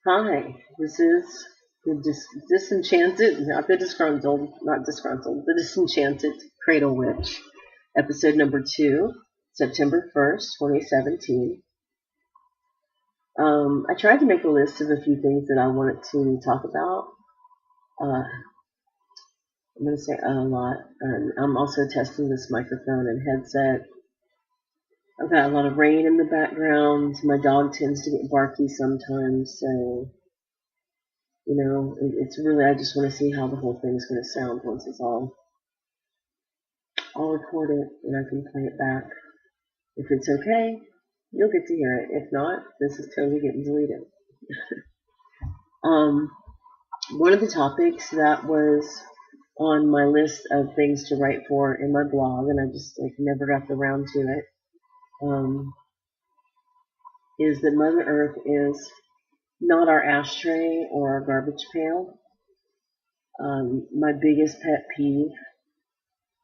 Hi, this is the Disenchanted, not disgruntled, the Disenchanted Cradle Witch, episode number 2, September 1st, 2017. I tried to make a list of a few things that I wanted to talk about. I'm going to say a lot. I'm also testing this microphone and headset. I've got a lot of rain in the background. My dog tends to get barky sometimes, so it's really, I just want to see how the whole thing's going to sound once it's all recorded and I can play it back. If it's okay, you'll get to hear it. If not, this is totally getting deleted. One of the topics that was on my list of things to write for in my blog, and I just never got around to it, is that Mother Earth is not our ashtray or our garbage pail. My biggest pet peeve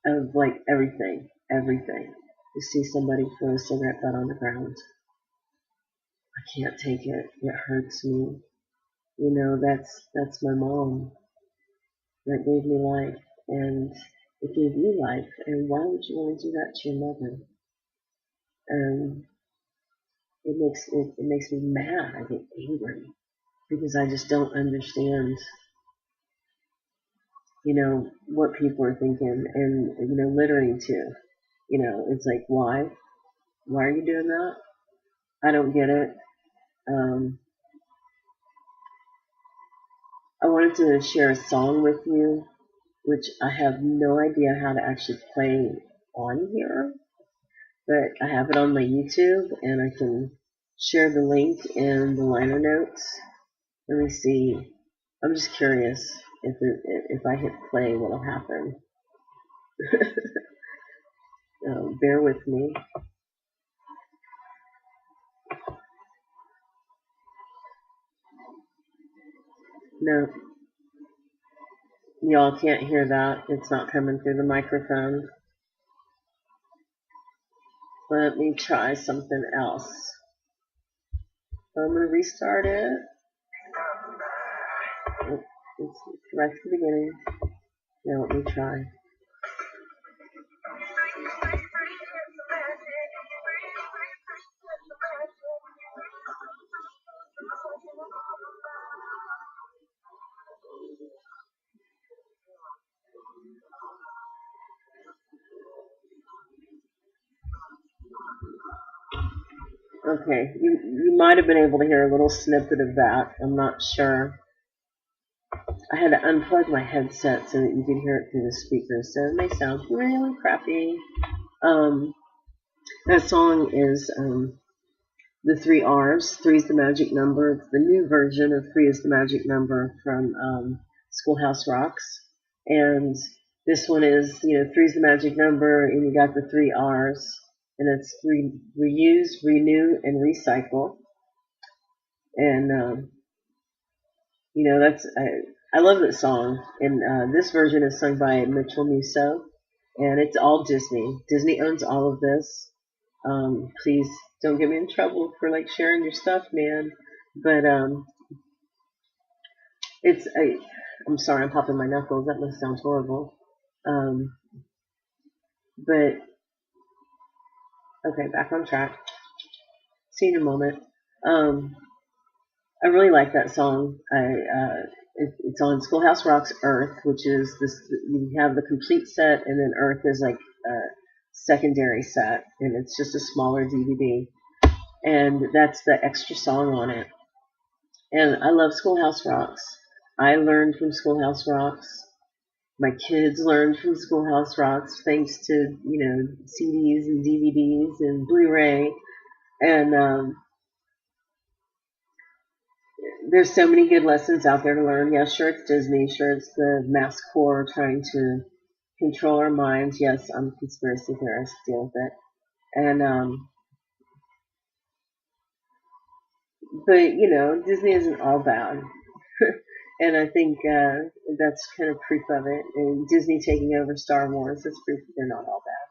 of everything, to see somebody throw a cigarette butt on the ground. I can't take it. It hurts me. That's my mom that gave me life, and it gave you life. And why would you want to do that to your mother? And it makes me mad. I get angry because I just don't understand, what people are thinking, and littering too. It's like, why? Why are you doing that? I don't get it. I wanted to share a song with you, which I have no idea how to actually play on here, but I have it on my YouTube, and I can share the link in the liner notes. Let me see. I'm just curious if I hit play, what'll happen. Bear with me. No, y'all can't hear that. It's not coming through the microphone. Let me try something else. I'm going to restart it. It's right to the beginning. Now let me try. Okay, you might have been able to hear a little snippet of that. I'm not sure. I had to unplug my headset so that you could hear it through the speakers, so it may sound really crappy. That song is the 3 R's. 3 is the magic number. It's the new version of 3 is the magic number from Schoolhouse Rocks. And this one is, 3 is the magic number, and you got the 3 R's. And it's reuse, renew, and recycle. And, I love that song. And this version is sung by Mitchell Musso. And it's all Disney. Disney owns all of this. Please don't get me in trouble for sharing your stuff, man. But I'm sorry, I'm popping my knuckles. That must sound horrible. But okay, back on track. See you in a moment. I really like that song. It's on Schoolhouse Rocks Earth, which is this. You have the complete set, and then Earth is a secondary set, and it's just a smaller DVD. And that's the extra song on it. And I love Schoolhouse Rocks. I learned from Schoolhouse Rocks. My kids learned from Schoolhouse Rocks thanks to, CDs and DVDs and Blu-ray. And there's so many good lessons out there to learn. Yeah, sure it's Disney. Sure it's the mass core trying to control our minds. Yes, I'm a conspiracy theorist. Deal with it. And but Disney isn't all bad. And I think that's kind of proof of it. And Disney taking over Star Wars, that's proof that they're not all bad.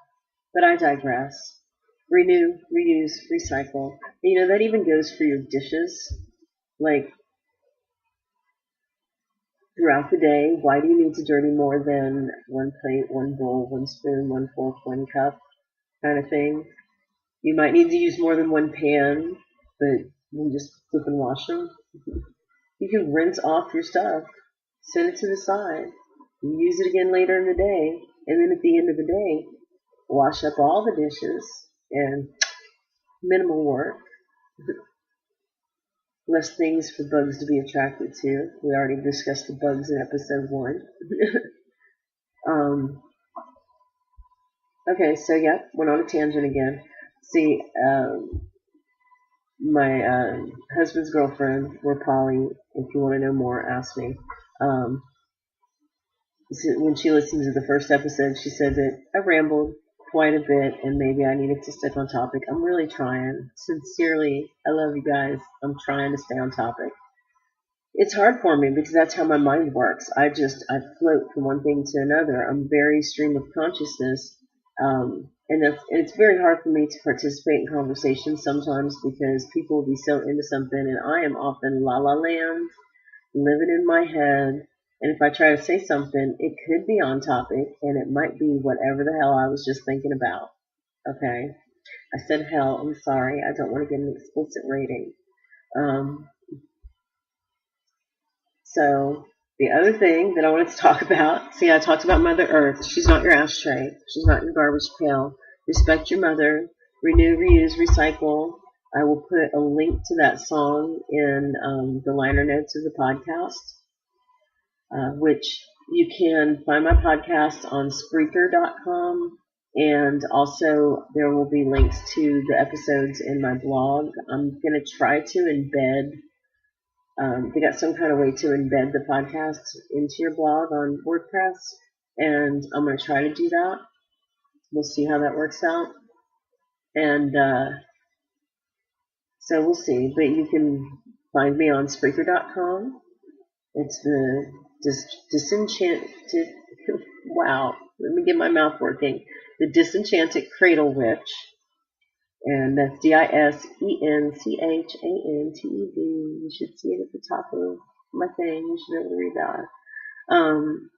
But I digress. Renew, reuse, recycle. That even goes for your dishes. throughout the day. Why do you need to dirty more than one plate, one bowl, one spoon, one fork, one cup kind of thing? You might need to use more than one pan, but you just flip and wash them. You can rinse off your stuff, set it to the side, use it again later in the day, and then at the end of the day, wash up all the dishes and minimal work. Less things for bugs to be attracted to. We already discussed the bugs in episode 1. Okay, so yeah, went on a tangent again. See, my husband's girlfriend, we're Polly. If you want to know more, ask me. When she listened to the first episode, she said that I rambled quite a bit and maybe I needed to stick on topic. I'm really trying. Sincerely, I love you guys. I'm trying to stay on topic. It's hard for me because that's how my mind works. I float from one thing to another. I'm very stream of consciousness. And it's very hard for me to participate in conversations sometimes because people will be so into something and I am often la la land, living in my head. And if I try to say something, it could be on topic and it might be whatever the hell I was just thinking about. Okay? I said hell, I'm sorry. I don't want to get an explicit rating. So the other thing that I wanted to talk about, see, I talked about Mother Earth. She's not your ashtray. She's not your garbage pail. Respect your mother. Renew, reuse, recycle. I will put a link to that song in the liner notes of the podcast, which you can find my podcast on Spreaker.com. And also there will be links to the episodes in my blog. I'm going to try to embed they got some kind of way to embed the podcast into your blog on WordPress, and I'm going to try to do that. We'll see how that works out. And so we'll see. But you can find me on Spreaker.com. It's the Disenchanted, wow, let me get my mouth working. The Disenchanted Cradle Witch. And that's Disenchanted. You should see it at the top of my thing. You should be able to read that. And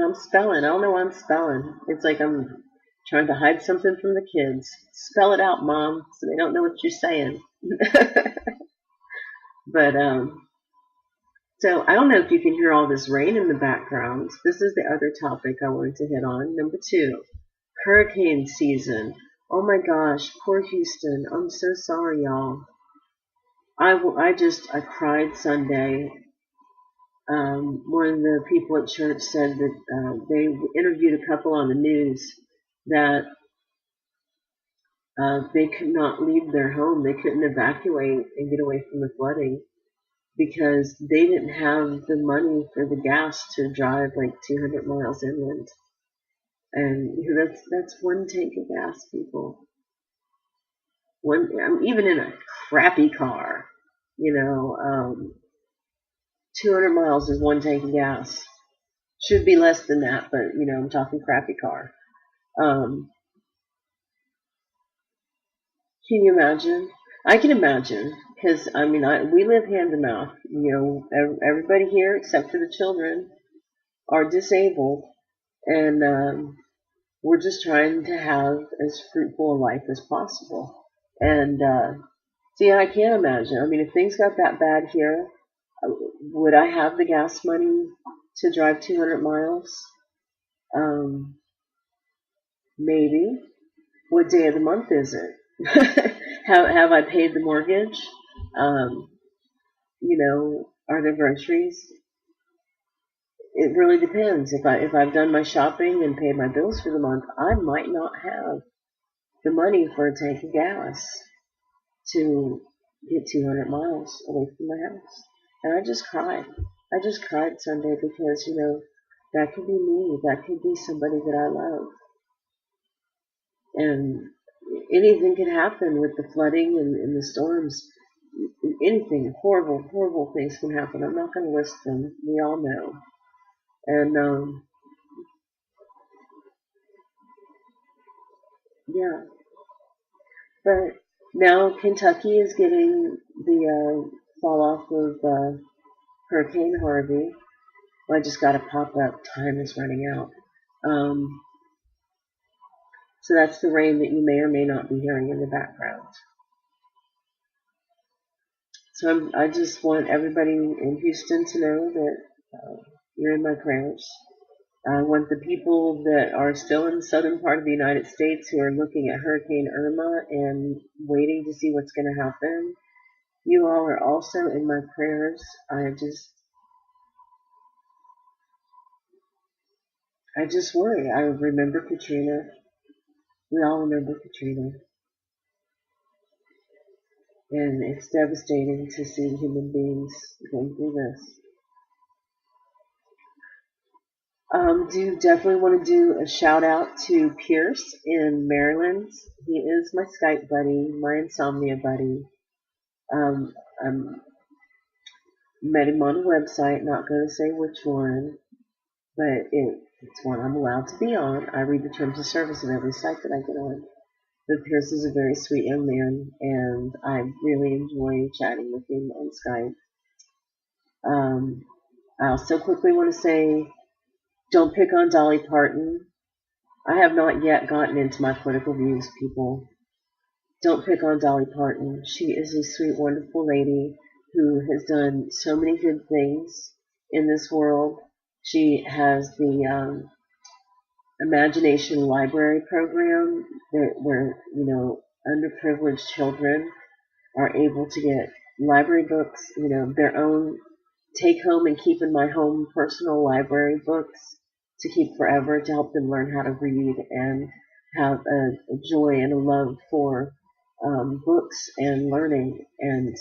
I'm spelling. I don't know why I'm spelling. It's like I'm trying to hide something from the kids. Spell it out, Mom, so they don't know what you're saying. But, so I don't know if you can hear all this rain in the background. This is the other topic I wanted to hit on. Number 2, hurricane season. Oh my gosh, poor Houston. I'm so sorry, y'all. I cried Sunday. One of the people at church said that they interviewed a couple on the news that they could not leave their home. They couldn't evacuate and get away from the flooding because they didn't have the money for the gas to drive like 200 miles inland. And that's one tank of gas, people. Even in a crappy car, 200 miles is one tank of gas. Should be less than that, but I'm talking crappy car. Can you imagine? I can imagine because we live hand to mouth. Everybody here except for the children are disabled, and we're just trying to have as fruitful a life as possible. And see, I can't imagine. If things got that bad here, would I have the gas money to drive 200 miles? Maybe. What day of the month is it? Have I paid the mortgage? Are there groceries? It really depends. If I've done my shopping and paid my bills for the month, I might not have the money for a tank of gas to get 200 miles away from my house. And I just cried. I just cried Sunday because, that could be me. That could be somebody that I love. And anything can happen with the flooding and the storms. Anything, horrible, horrible things can happen. I'm not going to list them. We all know. And, yeah. But now Kentucky is getting the fall off of Hurricane Harvey. Well, I just got a pop-up. Time is running out. So that's the rain that you may or may not be hearing in the background. So I just want everybody in Houston to know that you're in my prayers. I want the people that are still in the southern part of the United States who are looking at Hurricane Irma and waiting to see what's going to happen. You all are also in my prayers. I just worry. I remember Katrina. We all remember Katrina. And it's devastating to see human beings going through this. Do definitely want to do a shout out to Pierce in Maryland. He is my Skype buddy, my insomnia buddy. I met him on a website, not going to say which one, but it's one I'm allowed to be on. I read the terms of service of every site that I get on. But Pierce is a very sweet young man, and I really enjoy chatting with him on Skype. I also quickly want to say, don't pick on Dolly Parton. I have not yet gotten into my political views, people. Don't pick on Dolly Parton. She is a sweet, wonderful lady who has done so many good things in this world. She has the Imagination Library program where, underprivileged children are able to get library books, their own take home and keep in my home personal library books to keep forever, to help them learn how to read and have a joy and a love for books and learning. And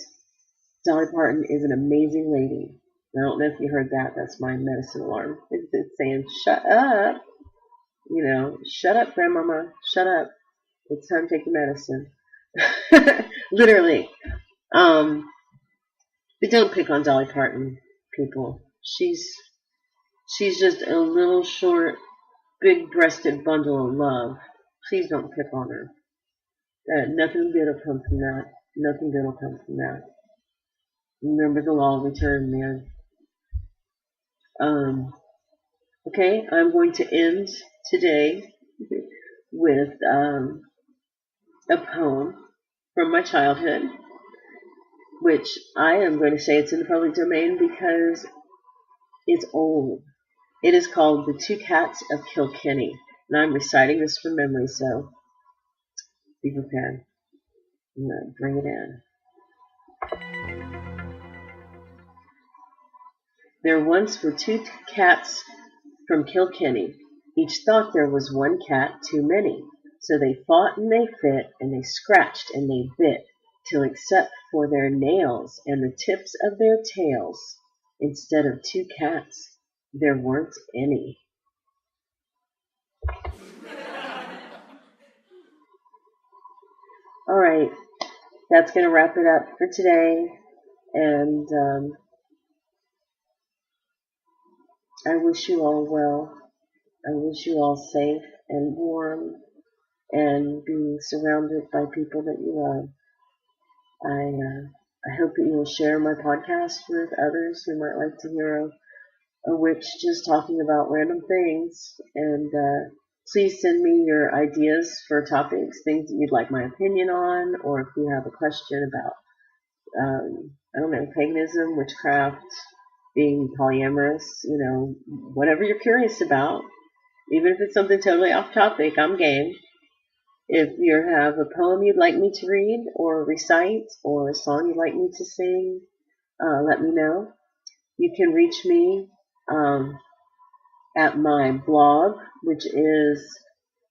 Dolly Parton is an amazing lady. I don't know if you heard that. That's my medicine alarm. It's saying, shut up. Shut up, grandmama. Shut up. It's time to take your medicine. Literally. But don't pick on Dolly Parton, people. She's just a little short, big-breasted bundle of love. Please don't pick on her. Nothing good will come from that. Nothing good will come from that. Remember the law of return, man. Okay, I'm going to end today with a poem from my childhood, which I am going to say it's in the public domain because it's old. It is called The Two Cats of Kilkenny, and I'm reciting this from memory, so be prepared. I'm going to bring it in. There once were two cats from Kilkenny. Each thought there was one cat too many. So they fought and they fit, and they scratched and they bit, till except for their nails and the tips of their tails, instead of two cats, there weren't any. All right, that's going to wrap it up for today, and I wish you all well. I wish you all safe and warm and being surrounded by people that you love. I hope that you will share my podcast with others who might like to hear a witch just talking about random things. And please send me your ideas for topics, things that you'd like my opinion on, or if you have a question about, paganism, witchcraft, being polyamorous, whatever you're curious about. Even if it's something totally off topic, I'm game. If you have a poem you'd like me to read or recite or a song you'd like me to sing, let me know. You can reach me at my blog, which is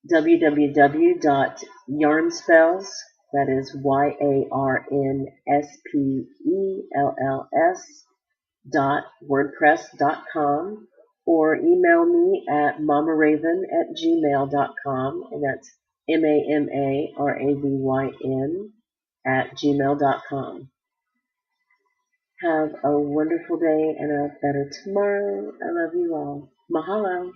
www.yarnspells, that is yarnspells.wordpress.com, or email me at mamaraven@gmail.com, and that's MAMARAVYN @gmail.com. Have a wonderful day and a better tomorrow. I love you all. Mahalo.